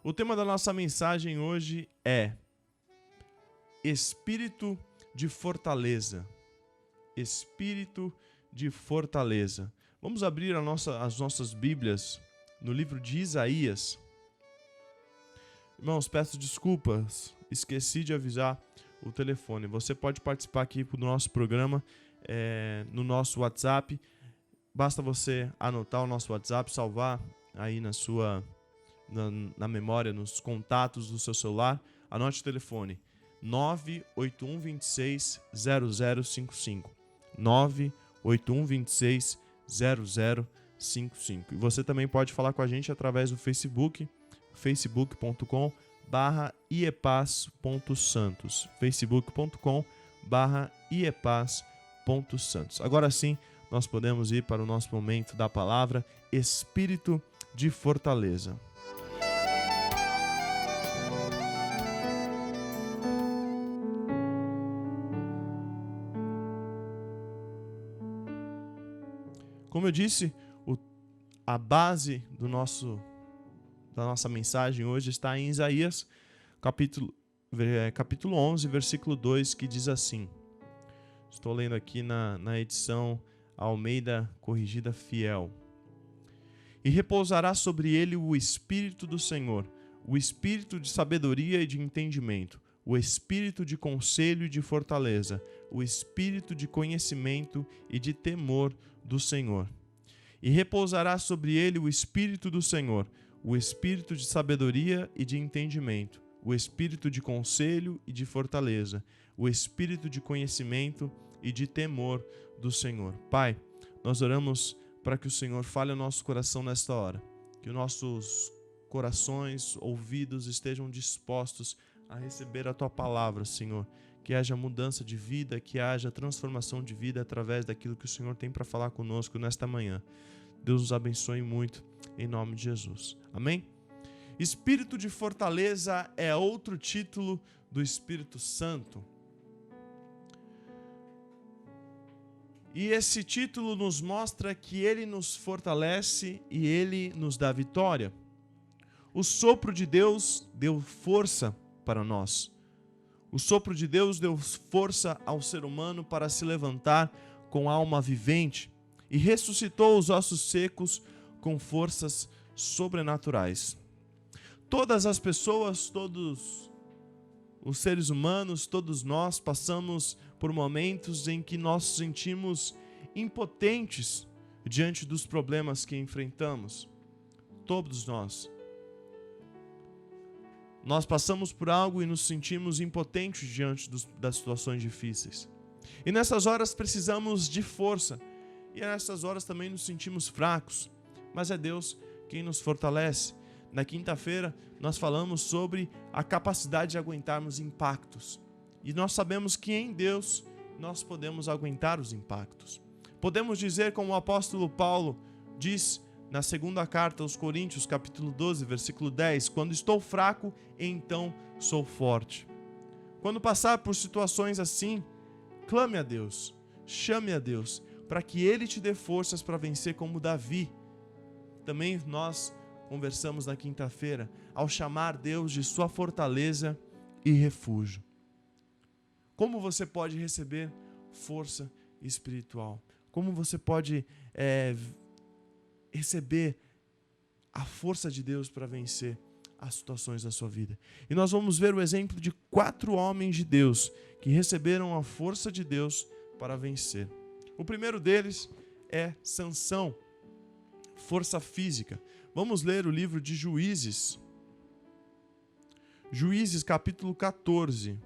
O tema da nossa mensagem hoje é Espírito de Fortaleza. Espírito de Fortaleza. Vamos abrir as nossas Bíblias no livro de Isaías. Irmãos, peço desculpas, esqueci de avisar o telefone. Você pode participar aqui do nosso programa no nosso WhatsApp. Basta você anotar o nosso WhatsApp, salvar aí na memória, nos contatos do seu celular. Anote o telefone 981260055. 981260055. E você também pode falar com a gente através do Facebook, facebook.com/iepaz.santos. facebook.com/iepaz.santos. Agora sim, nós podemos ir para o nosso momento da palavra, Espírito de Fortaleza. Como eu disse, a base da nossa mensagem hoje está em Isaías, capítulo 11, versículo 2, que diz assim. Estou lendo aqui na edição Almeida Corrigida Fiel. E repousará sobre ele o Espírito do Senhor, o Espírito de sabedoria e de entendimento, o Espírito de conselho e de fortaleza, o Espírito de conhecimento e de temor do Senhor. E repousará sobre ele o Espírito do Senhor, o Espírito de sabedoria e de entendimento, o Espírito de conselho e de fortaleza, o Espírito de conhecimento e de temor do Senhor. Pai, nós oramos para que o Senhor fale ao nosso coração nesta hora, que os nossos corações, ouvidos estejam dispostos a receber a Tua palavra, Senhor, que haja mudança de vida, que haja transformação de vida através daquilo que o Senhor tem para falar conosco nesta manhã. Deus nos abençoe muito, em nome de Jesus. Amém? Espírito de fortaleza é outro título do Espírito Santo. E esse título nos mostra que Ele nos fortalece e Ele nos dá vitória. O sopro de Deus deu força para nós. O sopro de Deus deu força ao ser humano para se levantar com alma vivente e ressuscitou os ossos secos com forças sobrenaturais. Todas as pessoas, todos os seres humanos, todos nós passamos por momentos em que nós nos sentimos impotentes diante dos problemas que enfrentamos. Todos nós. Nós passamos por algo e nos sentimos impotentes diante das situações difíceis. E nessas horas precisamos de força. E nessas horas também nos sentimos fracos. Mas é Deus quem nos fortalece. Na quinta-feira nós falamos sobre a capacidade de aguentarmos impactos. E nós sabemos que em Deus nós podemos aguentar os impactos. Podemos dizer, como o apóstolo Paulo diz na segunda carta aos Coríntios, capítulo 12, versículo 10, quando estou fraco, então sou forte. Quando passar por situações assim, clame a Deus, chame a Deus, para que Ele te dê forças para vencer como Davi. Também nós conversamos na quinta-feira ao chamar Deus de sua fortaleza e refúgio. Como você pode receber força espiritual? Como você pode receber a força de Deus para vencer as situações da sua vida? E nós vamos ver o exemplo de 4 homens de Deus que receberam a força de Deus para vencer. O primeiro deles é Sansão, força física. Vamos ler o livro de Juízes. Juízes, capítulo 14.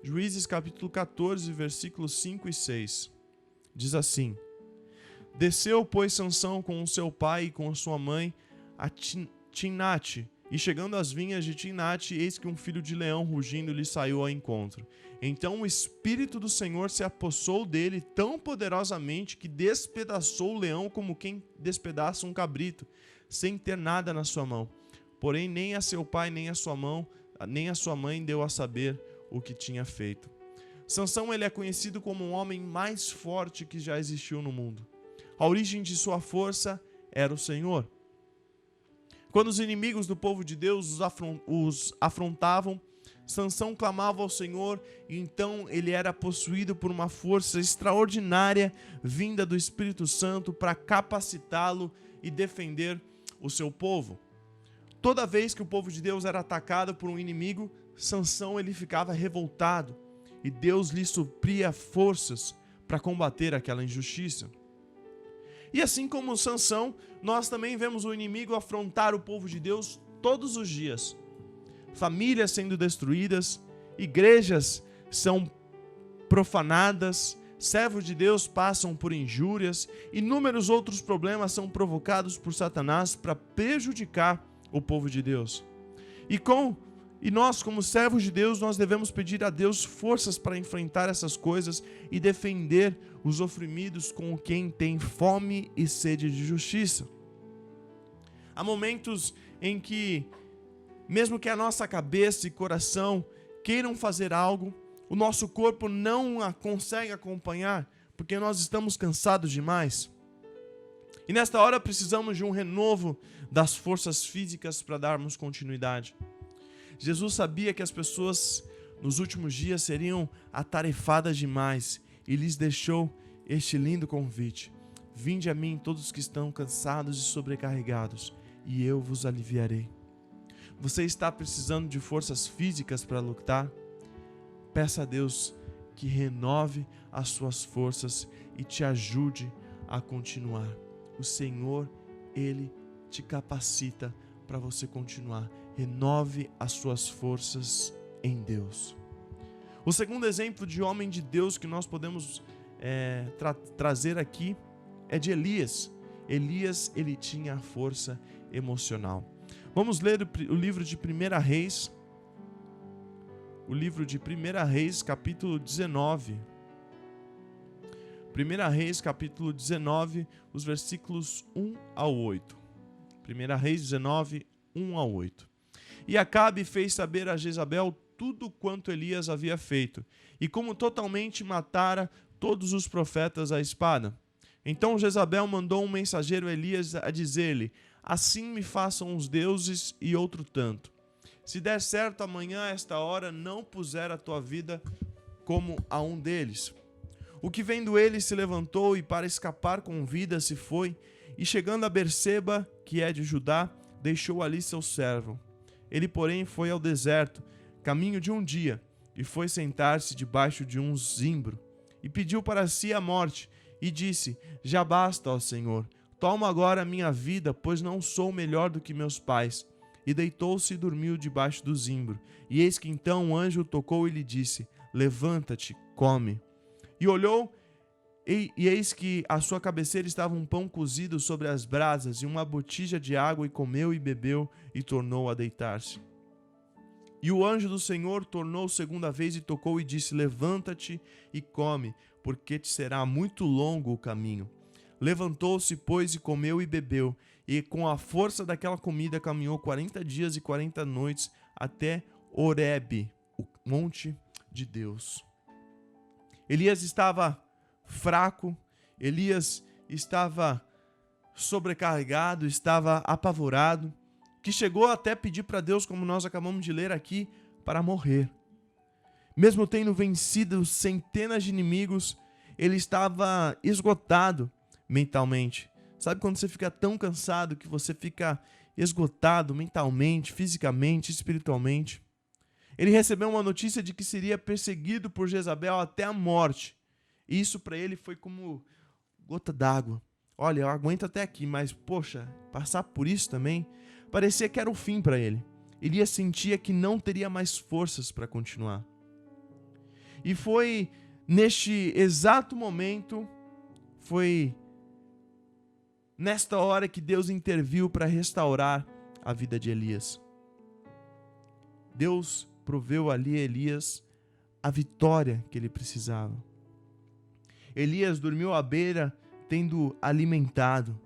Juízes, capítulo 14, versículos 5 e 6. Diz assim: Desceu, pois, Sansão com o seu pai e com a sua mãe a Timnate, e chegando às vinhas de Timnate, eis que um filho de leão rugindo lhe saiu ao encontro. Então o Espírito do Senhor se apossou dele tão poderosamente que despedaçou o leão como quem despedaça um cabrito, sem ter nada na sua mão. Porém, nem a seu pai, nem a sua mãe deu a saber o que tinha feito. Sansão, ele é conhecido como um homem mais forte que já existiu no mundo. A origem de sua força era o Senhor. Quando os inimigos do povo de Deus os afrontavam, Sansão clamava ao Senhor e então ele era possuído por uma força extraordinária vinda do Espírito Santo para capacitá-lo e defender o seu povo. Toda vez que o povo de Deus era atacado por um inimigo, Sansão ele ficava revoltado e Deus lhe supria forças para combater aquela injustiça. E assim como Sansão, nós também vemos o inimigo afrontar o povo de Deus todos os dias. Famílias sendo destruídas, igrejas são profanadas, servos de Deus passam por injúrias, inúmeros outros problemas são provocados por Satanás para prejudicar o povo de Deus. E nós, como servos de Deus, nós devemos pedir a Deus forças para enfrentar essas coisas e defender os oprimidos com quem tem fome e sede de justiça. Há momentos em que, mesmo que a nossa cabeça e coração queiram fazer algo, o nosso corpo não consegue acompanhar, porque nós estamos cansados demais. E nesta hora precisamos de um renovo das forças físicas para darmos continuidade. Jesus sabia que as pessoas nos últimos dias seriam atarefadas demais e lhes deixou este lindo convite: vinde a mim todos que estão cansados e sobrecarregados, e eu vos aliviarei. Você está precisando de forças físicas para lutar? Peça a Deus que renove as suas forças e te ajude a continuar. O Senhor, Ele te capacita para você continuar. Renove as suas forças em Deus. O segundo exemplo de homem de Deus que nós podemos trazer aqui é de Elias. Elias, ele tinha força emocional. Vamos ler o livro de 1 Reis. O livro de 1 Reis, capítulo 19. 1 Reis, capítulo 19, os versículos 1 ao 8. 1 Reis 19, 1 ao 8. E Acabe fez saber a Jezabel tudo quanto Elias havia feito, e como totalmente matara todos os profetas à espada. Então Jezabel mandou um mensageiro a Elias a dizer-lhe: assim me façam os deuses e outro tanto. Se der certo amanhã a esta hora, não puser a tua vida como a um deles. O que vendo ele se levantou e para escapar com vida se foi, e chegando a Berseba, que é de Judá, deixou ali seu servo. Ele, porém, foi ao deserto, caminho de um dia, e foi sentar-se debaixo de um zimbro, e pediu para si a morte, e disse: já basta, ó Senhor, toma agora a minha vida, pois não sou melhor do que meus pais. E deitou-se e dormiu debaixo do zimbro. E eis que então um anjo o tocou e lhe disse: levanta-te, come. E olhou, e eis que à sua cabeceira estava um pão cozido sobre as brasas e uma botija de água, e comeu e bebeu, e tornou a deitar-se. E o anjo do Senhor tornou segunda vez e tocou e disse: levanta-te e come, porque te será muito longo o caminho. Levantou-se, pois, e comeu e bebeu, e com a força daquela comida caminhou 40 dias e 40 noites até Horebe, o monte de Deus. Elias estava fraco, Elias estava sobrecarregado, estava apavorado, que chegou até pedir para Deus, como nós acabamos de ler aqui, para morrer. Mesmo tendo vencido centenas de inimigos, ele estava esgotado mentalmente. Sabe quando você fica tão cansado que você fica esgotado mentalmente, fisicamente, espiritualmente? Ele recebeu uma notícia de que seria perseguido por Jezabel até a morte. E isso para ele foi como gota d'água. Olha, eu aguento até aqui, mas poxa, passar por isso também parecia que era o fim para ele. Elias sentia que não teria mais forças para continuar. E foi neste exato momento, foi nesta hora que Deus interviu para restaurar a vida de Elias. Deus proveu ali a Elias a vitória que ele precisava. Elias dormiu à beira, tendo alimentado,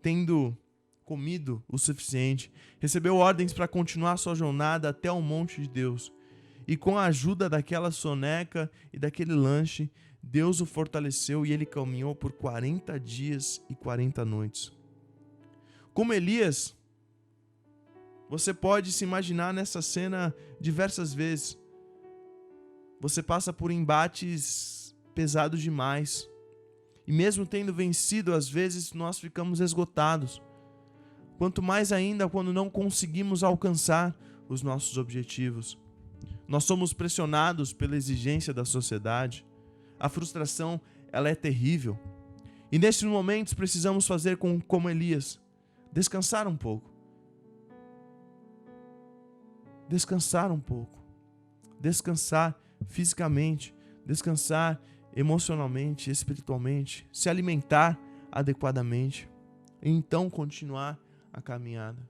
tendo comido o suficiente, recebeu ordens para continuar sua jornada até o monte de Deus. E com a ajuda daquela soneca e daquele lanche, Deus o fortaleceu e ele caminhou por 40 dias e 40 noites. Como Elias, Você pode se imaginar nessa cena diversas vezes. Você passa por embates pesados demais. E mesmo tendo vencido, às vezes nós ficamos esgotados. Quanto mais ainda quando não conseguimos alcançar os nossos objetivos. Nós somos pressionados pela exigência da sociedade. A frustração, ela é terrível. E nesses momentos precisamos fazer como Elias. Descansar um pouco. Descansar um pouco. Descansar fisicamente. Descansar emocionalmente, espiritualmente. Se alimentar adequadamente. E então continuar a caminhada.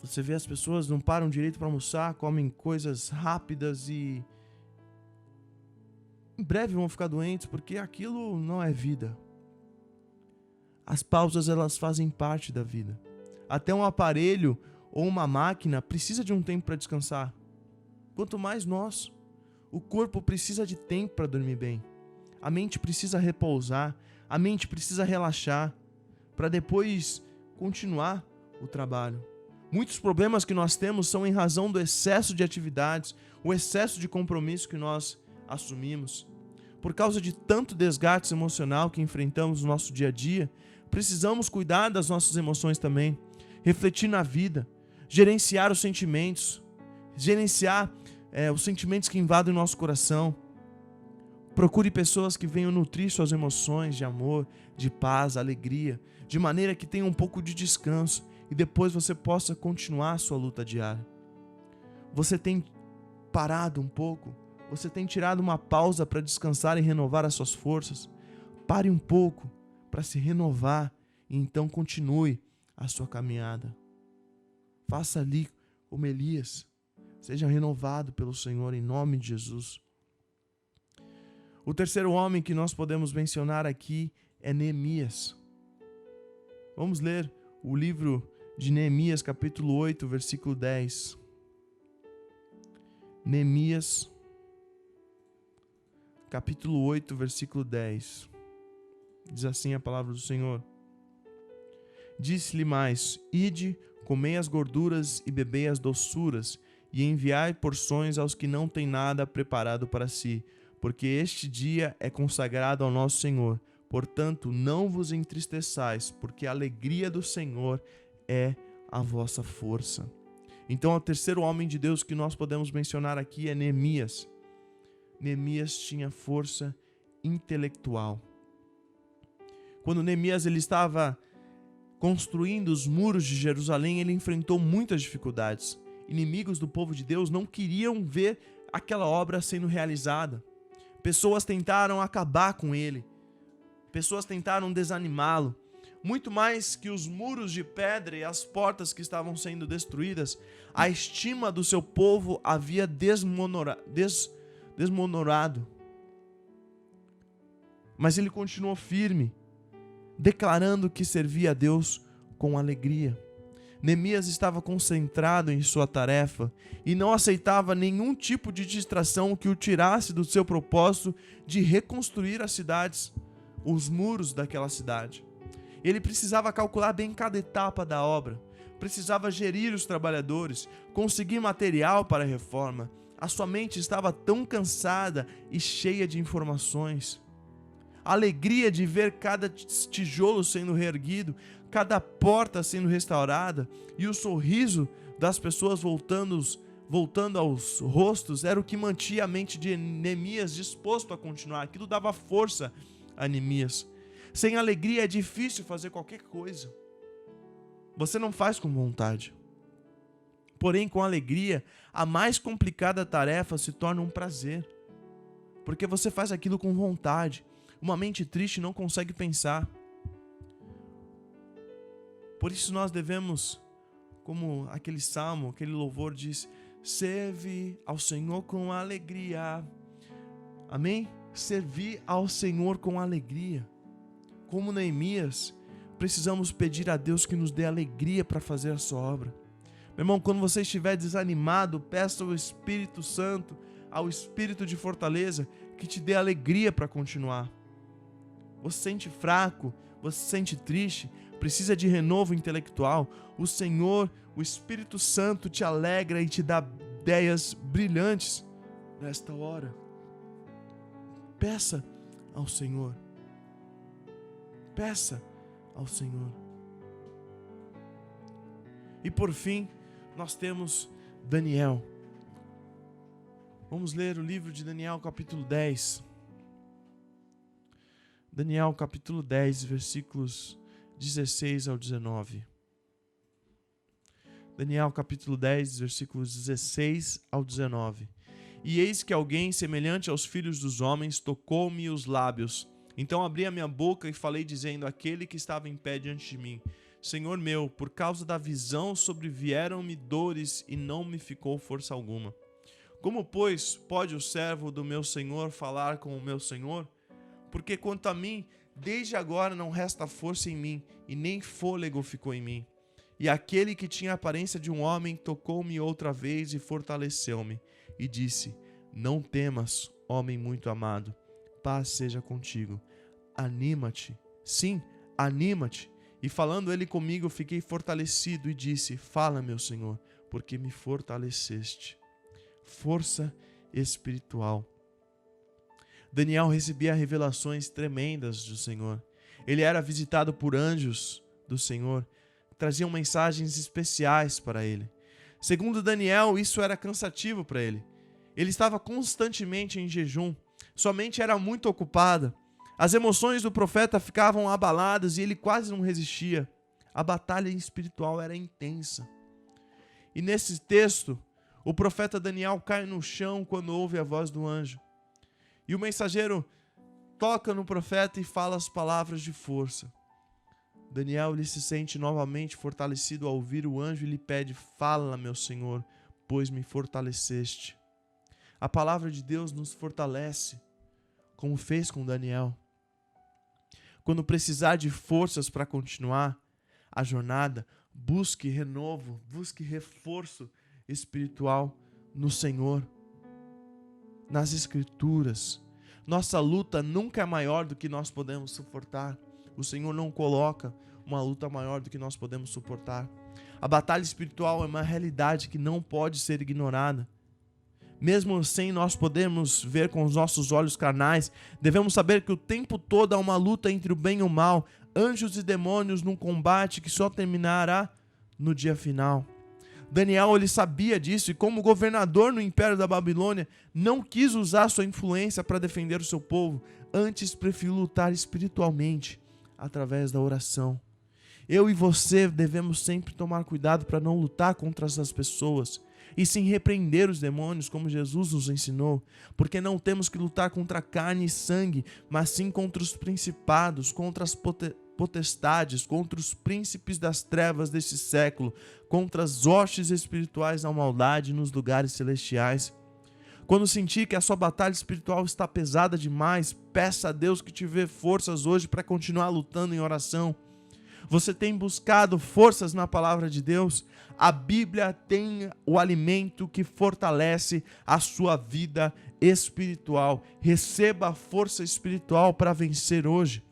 Você vê as pessoas não param direito para almoçar, comem coisas rápidas e em breve vão ficar doentes porque aquilo não é vida. As pausas, elas fazem parte da vida. Até um aparelho ou uma máquina precisa de um tempo para descansar. Quanto mais nós. O corpo precisa de tempo para dormir bem. A mente precisa repousar. A mente precisa relaxar para depois continuar o trabalho. Muitos problemas que nós temos são em razão do excesso de atividades, o excesso de compromisso que nós assumimos. Por causa de tanto desgaste emocional que enfrentamos no nosso dia a dia, precisamos cuidar das nossas emoções também, refletir na vida, gerenciar os sentimentos, os sentimentos que invadem o nosso coração. Procure pessoas que venham nutrir suas emoções de amor, de paz, alegria, de maneira que tenha um pouco de descanso e depois você possa continuar a sua luta diária. Você tem parado um pouco? Você tem tirado uma pausa para descansar e renovar as suas forças? Pare um pouco para se renovar e então continue a sua caminhada. Faça ali como Elias. Seja renovado pelo Senhor em nome de Jesus. O terceiro homem que nós podemos mencionar aqui é Neemias. Vamos ler o livro de Neemias, capítulo 8, versículo 10. Neemias, capítulo 8, versículo 10. Diz assim a palavra do Senhor. Disse-lhe mais: Ide, comei as gorduras e bebei as doçuras, e enviai porções aos que não têm nada preparado para si, porque este dia é consagrado ao nosso Senhor. Portanto, não vos entristeçais, porque a alegria do Senhor é a vossa força. Então, o terceiro homem de Deus que nós podemos mencionar aqui é Neemias. Neemias tinha força intelectual. Quando Neemias ele estava construindo os muros de Jerusalém, ele enfrentou muitas dificuldades. Inimigos do povo de Deus não queriam ver aquela obra sendo realizada. Pessoas tentaram acabar com ele. Pessoas tentaram desanimá-lo. Muito mais que os muros de pedra e as portas que estavam sendo destruídas, a estima do seu povo havia desmoronado. Mas ele continuou firme, declarando que servia a Deus com alegria. Neemias estava concentrado em sua tarefa e não aceitava nenhum tipo de distração que o tirasse do seu propósito de reconstruir as cidades, os muros daquela cidade. Ele precisava calcular bem cada etapa da obra, precisava gerir os trabalhadores, conseguir material para a reforma. A sua mente estava tão cansada e cheia de informações. A alegria de ver cada tijolo sendo reerguido, cada porta sendo restaurada e o sorriso das pessoas voltando aos rostos era o que mantinha a mente de Neemias disposto a continuar. Aquilo dava força a Neemias. Sem alegria é difícil fazer qualquer coisa. Você não faz com vontade. Porém, com alegria, a mais complicada tarefa se torna um prazer. Porque você faz aquilo com vontade. Uma mente triste não consegue pensar. Por isso nós devemos, como aquele salmo, aquele louvor diz, serve ao Senhor com alegria. Amém? Servir ao Senhor com alegria. Como Neemias, precisamos pedir a Deus que nos dê alegria para fazer a sua obra. Meu irmão, quando você estiver desanimado, peça ao Espírito Santo, ao Espírito de fortaleza, que te dê alegria para continuar. você se sente fraco, você se sente triste, precisa de renovo intelectual, o Senhor, o Espírito Santo te alegra e te dá ideias brilhantes nesta hora. Peça ao Senhor. Peça ao Senhor. E por fim, nós temos Daniel. Vamos ler o livro de Daniel, capítulo 10. Daniel, capítulo 10, versículos 16 ao 19. Daniel, capítulo 10, versículos 16 ao 19. E eis que alguém semelhante aos filhos dos homens tocou-me os lábios. Então abri a minha boca e falei dizendo àquele que estava em pé diante de mim: Senhor meu, por causa da visão sobrevieram-me dores e não me ficou força alguma. Como, pois, pode o servo do meu Senhor falar com o meu Senhor? Porque quanto a mim, desde agora não resta força em mim, e nem fôlego ficou em mim. E aquele que tinha a aparência de um homem tocou-me outra vez e fortaleceu-me, e disse: Não temas, homem muito amado, paz seja contigo. Anima-te, sim, anima-te. E falando ele comigo, fiquei fortalecido e disse: Fala, meu Senhor, porque me fortaleceste. Força espiritual. Daniel recebia revelações tremendas do Senhor. Ele era visitado por anjos do Senhor, que traziam mensagens especiais para ele. Segundo Daniel, isso era cansativo para ele. Ele estava constantemente em jejum, sua mente era muito ocupada. As emoções do profeta ficavam abaladas e ele quase não resistia. A batalha espiritual era intensa. E nesse texto, o profeta Daniel cai no chão quando ouve a voz do anjo. E o mensageiro toca no profeta e fala as palavras de força. Daniel ele se sente novamente fortalecido ao ouvir o anjo e lhe pede: Fala, meu Senhor, pois me fortaleceste. A palavra de Deus nos fortalece, como fez com Daniel. Quando precisar de forças para continuar a jornada, busque renovo, busque reforço espiritual no Senhor, nas Escrituras. Nossa luta nunca é maior do que nós podemos suportar. O Senhor não coloca uma luta maior do que nós podemos suportar. A batalha espiritual é uma realidade que não pode ser ignorada. Mesmo sem nós podermos ver com os nossos olhos carnais, devemos saber que o tempo todo há uma luta entre o bem e o mal, anjos e demônios num combate que só terminará no dia final. Daniel ele sabia disso e, como governador no Império da Babilônia, não quis usar sua influência para defender o seu povo, antes preferiu lutar espiritualmente através da oração. Eu e você devemos sempre tomar cuidado para não lutar contra essas pessoas, e sim repreender os demônios, como Jesus nos ensinou, porque não temos que lutar contra carne e sangue, mas sim contra os principados, contra as potestades, contra os príncipes das trevas deste século, contra as hostes espirituais da maldade nos lugares celestiais. Quando sentir que a sua batalha espiritual está pesada demais, peça a Deus que te dê forças hoje para continuar lutando em oração. Você tem buscado forças na palavra de Deus? A Bíblia tem o alimento que fortalece a sua vida espiritual. Receba a força espiritual para vencer hoje.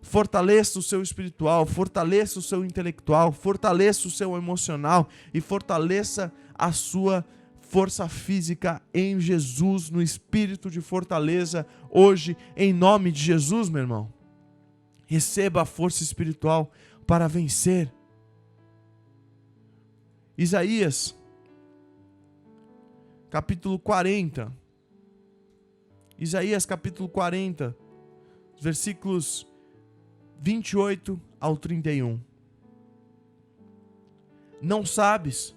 Fortaleça o seu espiritual, fortaleça o seu intelectual, fortaleça o seu emocional e fortaleça a sua força física em Jesus, no espírito de fortaleza, hoje, em nome de Jesus, meu irmão. Receba a força espiritual para vencer. Isaías, capítulo 40. Isaías, capítulo 40, versículos 28 ao 31. Não sabes,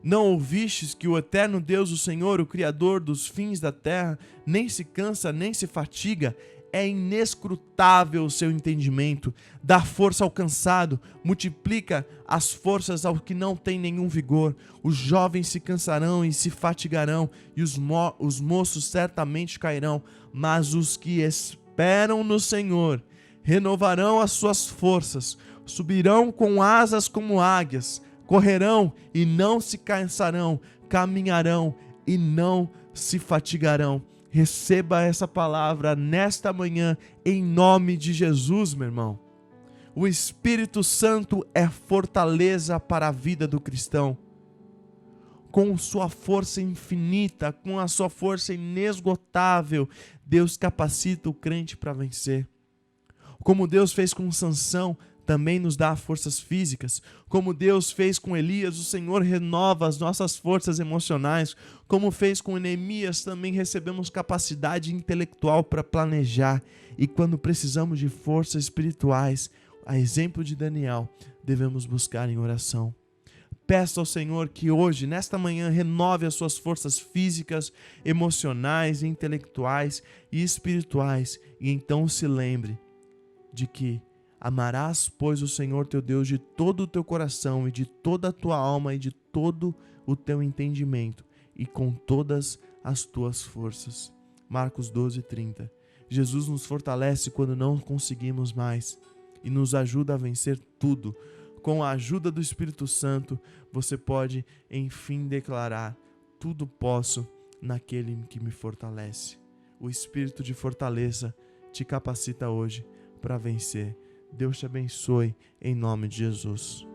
não ouvistes que o eterno Deus, o Senhor, o Criador dos fins da terra, nem se cansa, nem se fatiga? É inescrutável o seu entendimento, dá força ao cansado, multiplica as forças ao que não tem nenhum vigor. Os jovens se cansarão e se fatigarão, e os moços certamente cairão, mas os que esperam no Senhor renovarão as suas forças, subirão com asas como águias, correrão e não se cansarão, caminharão e não se fatigarão. Receba essa palavra nesta manhã, em nome de Jesus, meu irmão. O Espírito Santo é fortaleza para a vida do cristão. Com sua força infinita, com a sua força inesgotável, Deus capacita o crente para vencer. Como Deus fez com Sansão, também nos dá forças físicas. Como Deus fez com Elias, o Senhor renova as nossas forças emocionais. Como fez com Neemias, também recebemos capacidade intelectual para planejar. E quando precisamos de forças espirituais, a exemplo de Daniel, devemos buscar em oração. Peça ao Senhor que hoje, nesta manhã, renove as suas forças físicas, emocionais, intelectuais e espirituais. E então se lembre de que amarás, pois, o Senhor teu Deus de todo o teu coração e de toda a tua alma e de todo o teu entendimento e com todas as tuas forças. Marcos 12:30. Jesus nos fortalece quando não conseguimos mais e nos ajuda a vencer tudo. Com a ajuda do Espírito Santo, você pode, enfim, declarar: tudo posso naquele que me fortalece. O Espírito de fortaleza te capacita hoje para vencer. Deus te abençoe, em nome de Jesus.